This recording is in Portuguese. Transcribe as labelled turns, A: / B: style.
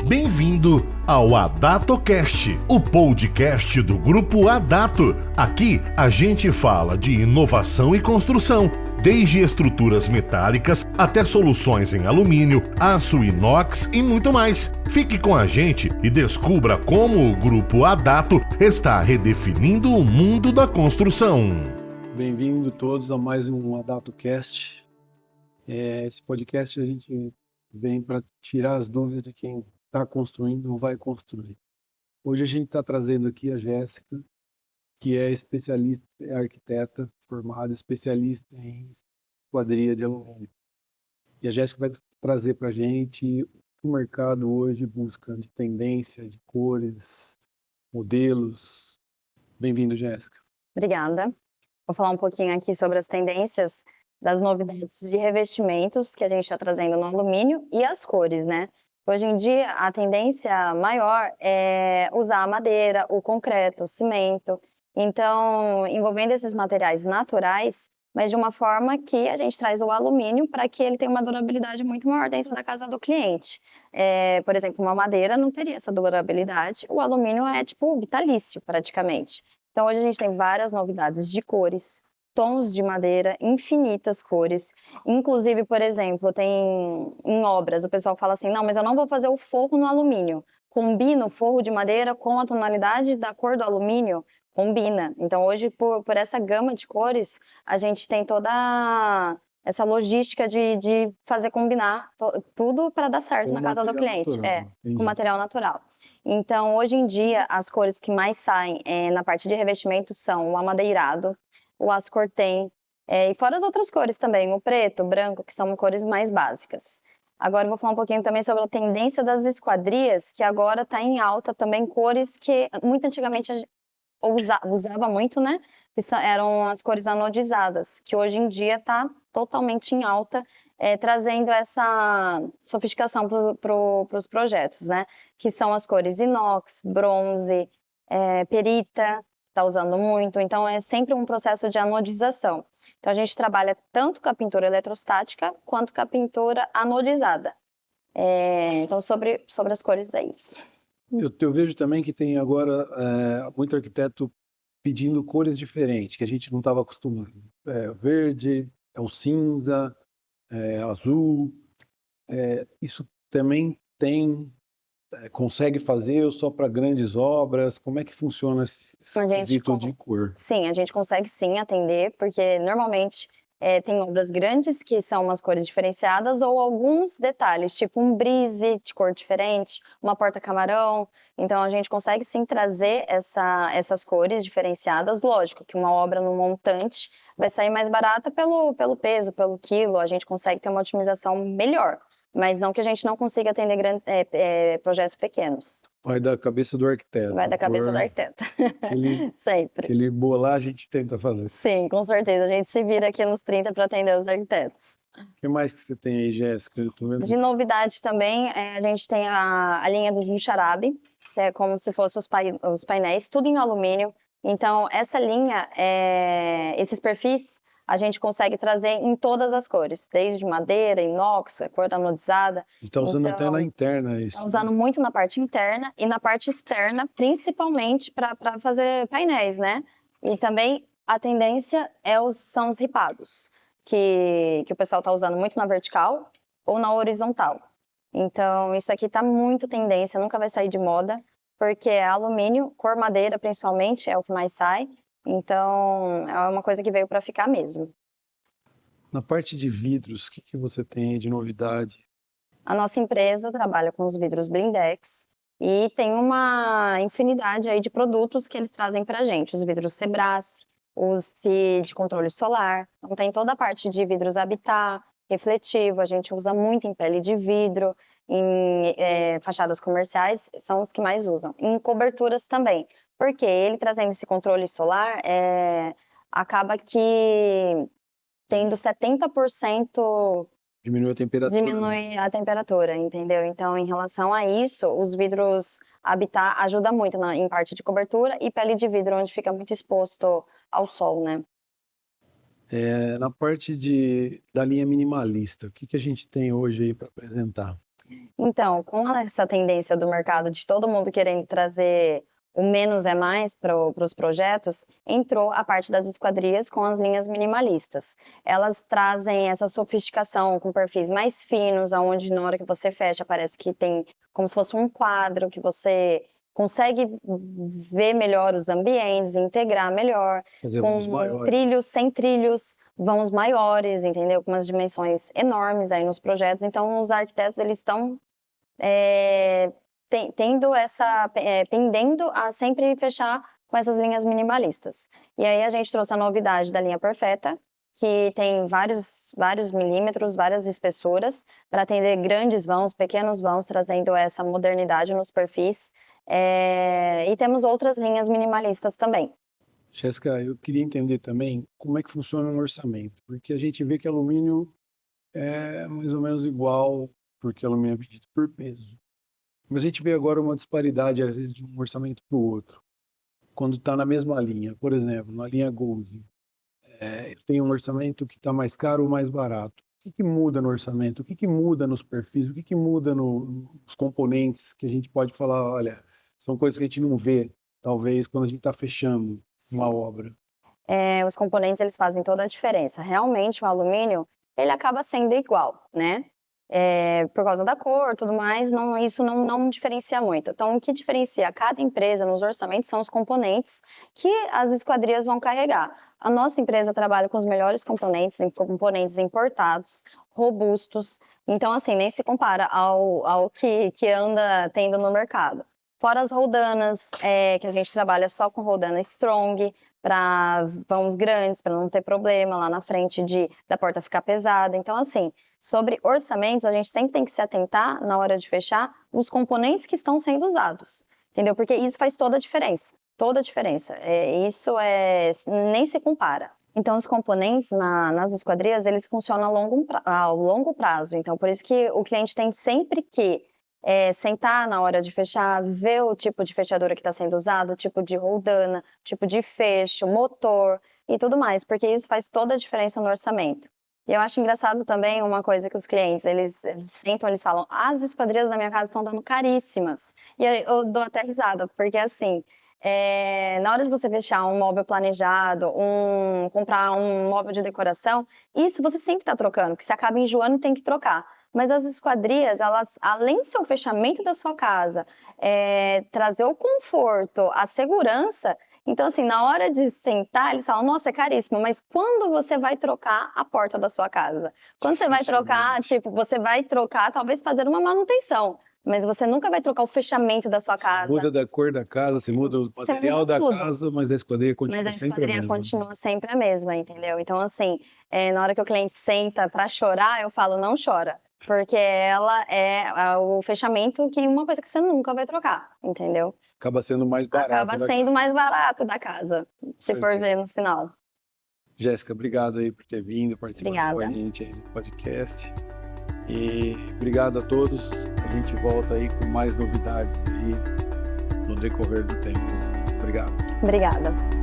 A: Bem-vindo ao AdatoCast, o podcast do Grupo Adato. Aqui a gente fala de inovação e construção, desde estruturas metálicas até soluções em alumínio, aço, inox e muito mais. Fique com a gente e descubra como o Grupo Adato está redefinindo o mundo da construção.
B: Bem-vindo todos a mais um AdatoCast. Esse podcast a gente vem para tirar as dúvidas de quem está construindo ou vai construir. Hoje a gente está trazendo aqui a Jéssica, que é especialista, é arquiteta formada, especialista em esquadria de alumínio. E a Jéssica vai trazer para a gente o mercado hoje busca de tendência, de cores, modelos. Bem-vindo, Jéssica.
C: Obrigada. Vou falar um pouquinho aqui sobre as tendências das novidades de revestimentos que a gente está trazendo no alumínio e as cores, né? Hoje em dia, a tendência maior é usar a madeira, o concreto, o cimento. Então, envolvendo esses materiais naturais, mas de uma forma que a gente traz o alumínio para que ele tenha uma durabilidade muito maior dentro da casa do cliente. Por exemplo, uma madeira não teria essa durabilidade, o alumínio é tipo vitalício praticamente. Então, hoje a gente tem várias novidades de cores, tons de madeira, infinitas cores. Inclusive, por exemplo, tem em obras, o pessoal fala assim, não, mas eu não vou fazer o forro no alumínio. Combina o forro de madeira com a tonalidade da cor do alumínio? Combina. Então, hoje, por essa gama de cores, a gente tem toda essa logística de fazer combinar tudo para dar certo na casa do cliente. Com material natural. Então, hoje em dia, as cores que mais saem na parte de revestimento são o amadeirado, o aço cortem, e fora as outras cores também, o preto, o branco, que são cores mais básicas. Agora eu vou falar um pouquinho também sobre a tendência das esquadrias, que agora está em alta também, cores que muito antigamente usava muito, né? Que eram as cores anodizadas, que hoje em dia está totalmente em alta, trazendo essa sofisticação para os projetos, né? Que são as cores inox, bronze, perita, está usando muito, então é sempre um processo de anodização. Então a gente trabalha tanto com a pintura eletrostática quanto com a pintura anodizada. Então sobre as cores é isso.
B: Eu vejo também que tem agora muito arquiteto pedindo cores diferentes, que a gente não estava acostumado. Verde, o cinza, azul. Isso também consegue fazer ou só para grandes obras? Como é que funciona esse quesito de cor?
C: Sim, a gente consegue sim atender, porque normalmente tem obras grandes que são umas cores diferenciadas ou alguns detalhes, tipo um brise de cor diferente, uma porta-camarão. Então a gente consegue sim trazer essas cores diferenciadas. Lógico que uma obra no montante vai sair mais barata pelo peso, pelo quilo, a gente consegue ter uma otimização melhor. Mas não que a gente não consiga atender projetos pequenos.
B: Vai da cabeça do arquiteto.
C: Vai da cabeça do arquiteto. Sempre.
B: Ele bolar, a gente tenta fazer.
C: Sim, com certeza. A gente se vira aqui nos 30 para atender os arquitetos.
B: O que mais que você tem aí, Jéssica?
C: De novidade também, a gente tem a linha dos Muxarabe, que é como se fossem os painéis, tudo em alumínio. Então, essa linha, esses perfis, a gente consegue trazer em todas as cores, desde madeira, inox, cor anodizada.
B: Está usando até na interna isso.
C: Está usando muito na parte interna e na parte externa, principalmente para fazer painéis, né? E também a tendência são os ripados, que o pessoal está usando muito na vertical ou na horizontal. Então, isso aqui está muito tendência, nunca vai sair de moda, porque é alumínio, cor madeira principalmente, é o que mais sai. Então, é uma coisa que veio para ficar mesmo.
B: Na parte de vidros, o que você tem de novidade?
C: A nossa empresa trabalha com os vidros blindex e tem uma infinidade aí de produtos que eles trazem para a gente. Os vidros Sebras, os de controle solar. Então, tem toda a parte de vidros habitat, refletivo, a gente usa muito em pele de vidro, em fachadas comerciais, são os que mais usam. Em coberturas também, porque ele trazendo esse controle solar, acaba que tendo 70%...
B: Diminui a temperatura.
C: Diminui a temperatura, entendeu? Então, em relação a isso, os vidros habitat ajuda muito em parte de cobertura e pele de vidro, onde fica muito exposto ao sol, né?
B: Na parte da linha minimalista, o que a gente tem hoje aí para apresentar?
C: Então, com essa tendência do mercado de todo mundo querendo trazer o menos é mais para os projetos, entrou a parte das esquadrias com as linhas minimalistas. Elas trazem essa sofisticação com perfis mais finos, onde na hora que você fecha parece que tem como se fosse um quadro, que você consegue ver melhor os ambientes, integrar melhor,
B: Fazer
C: com
B: uns maiores.
C: trilhos, sem trilhos, vãos maiores, entendeu? Com umas dimensões enormes aí nos projetos. Então, os arquitetos, eles estão tendo pendendo a sempre fechar com essas linhas minimalistas. E aí a gente trouxe a novidade da linha Perfetta, que tem vários milímetros, várias espessuras, para atender grandes vãos, pequenos vãos, trazendo essa modernidade nos perfis. E temos outras linhas minimalistas também.
B: Jéssica, eu queria entender também como é que funciona um orçamento, porque a gente vê que alumínio é mais ou menos igual, porque alumínio é vendido por peso. Mas a gente vê agora uma disparidade, às vezes, de um orçamento para o outro. Quando está na mesma linha, por exemplo, na linha Gold, eu tenho um orçamento que está mais caro ou mais barato. O que muda no orçamento? O que muda nos perfis? O que muda nos componentes que a gente pode falar, olha, são coisas que a gente não vê, talvez, quando a gente está fechando uma obra.
C: Os componentes, eles fazem toda a diferença. Realmente, o alumínio, ele acaba sendo igual, né? Por causa da cor, tudo mais, isso não diferencia muito. Então, o que diferencia cada empresa nos orçamentos são os componentes que as esquadrias vão carregar. A nossa empresa trabalha com os melhores componentes importados, robustos. Então, assim, nem se compara ao que anda tendo no mercado. Fora as roldanas, que a gente trabalha só com roldana strong, para vãos grandes, para não ter problema lá na frente da porta ficar pesada. Então, assim, sobre orçamentos, a gente sempre tem que se atentar, na hora de fechar, os componentes que estão sendo usados, entendeu? Porque isso faz toda a diferença, toda a diferença. Nem se compara. Então, os componentes nas esquadrias, eles funcionam a longo prazo. Então, por isso que o cliente tem sempre que sentar na hora de fechar, ver o tipo de fechadura que está sendo usado, o tipo de roldana, tipo de fecho, motor e tudo mais, porque isso faz toda a diferença no orçamento. E eu acho engraçado também uma coisa que os clientes, eles sentam, eles falam, as esquadrias da minha casa estão dando caríssimas. E eu dou até risada, porque assim, na hora de você fechar um móvel planejado, comprar um móvel de decoração, isso você sempre está trocando, porque você acaba enjoando e tem que trocar. Mas as esquadrias, elas, além de ser o fechamento da sua casa, trazer o conforto, a segurança, então assim, na hora de sentar, eles falam, nossa, é caríssimo, mas quando você vai trocar a porta da sua casa? Quando você vai trocar, você vai trocar, talvez fazer uma manutenção, mas você nunca vai trocar o fechamento da sua casa.
B: Muda da cor da casa, você muda o material da casa, mas a esquadria continua sempre a mesma.
C: Continua sempre a mesma, entendeu? Então, assim, na hora que o cliente senta para chorar, eu falo, não chora. Porque ela é o fechamento que uma coisa que você nunca vai trocar, entendeu?
B: Acaba sendo mais barato.
C: Acaba sendo mais barato da casa, se for ver no final.
B: Jéssica, obrigado aí por ter vindo, participar com a
C: Obrigada.
B: gente aí do podcast. E obrigado a todos. A gente volta aí com mais novidades aí no decorrer do tempo. Obrigado.
C: Obrigada.